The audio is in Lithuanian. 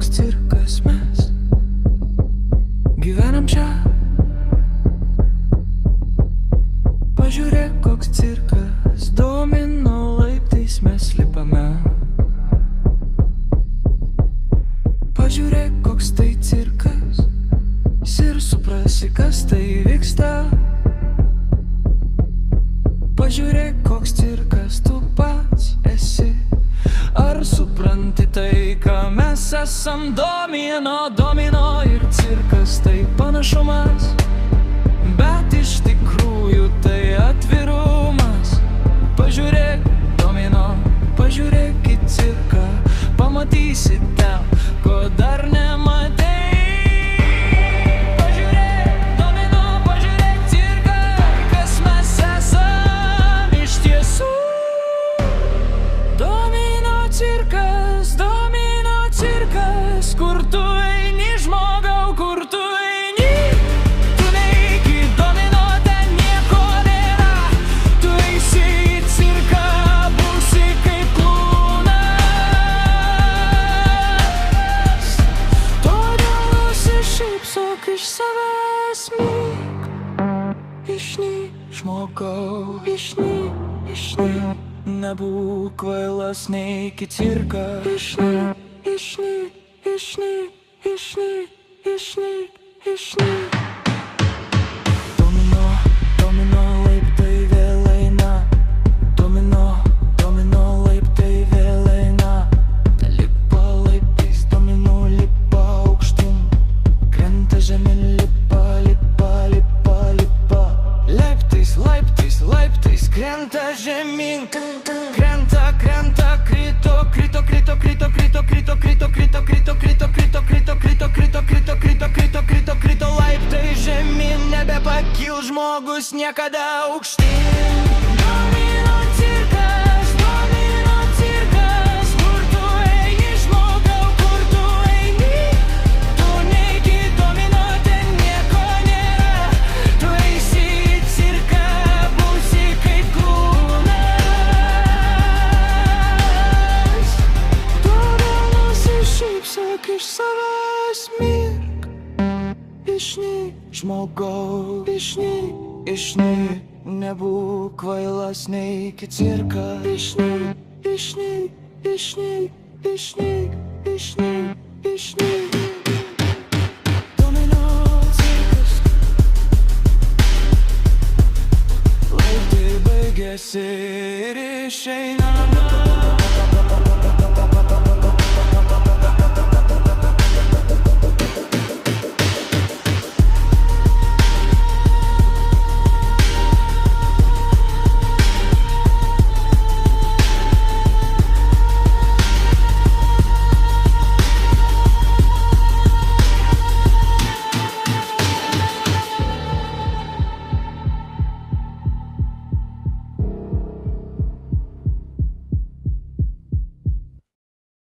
koks cirkas mes gyvenam čia. Pažiūrėk, koks cirkas, domino laiptais mes lipame. Pažiūrėk, koks tai cirkas, ir suprasi, kas tai vyksta. Pažiūrėk, koks cirkas tu pats esi. Ar supranti tai, ką mes esam? Domino ir cirkas tai panašumas, bet iš tikrųjų tai atvirumas. Pažiūrėk, domino, pažiūrėk į cirką, pamatysi ten, ko dar nematei. Pažiūrėk, domino, pažiūrėk cirką, kas mes esam iš tiesų. Domino cirkas, kur tu eini, žmogau, kur tu eini. Tu neiki, domino, ten nieko nėra. Tu eisi į cirką, būsi kaip klounas. Todėl nusišypsok iš savęs, myk. Išnyk, žmogau, išnyk. Nebūk kvailas, neik į cirką. Išnyk. Domino laiptai vėl eina. Domino laiptai vėl eina. Lipa laiptais, domino lipa aukštyn. Krenta žemyn, lipa. Laiptais krenta žemyn. Krenta, krito laiptai žemyn. Nebepakil žmogus niekada aukštyn. Domino cirkas, kur tu eini, žmogau, kur tu eini. Tu neiki, domino, ten nieko nėra. Tu eisi į cirką, būsi kaip klounas. Todėl nusišypsok iš savęs, mirk. Išnyk, žmogau, išnyk. Nebūk kvailas, neik į cirką. Išnyk. Domino cirkas. Laiptai baigėsi ir išeina.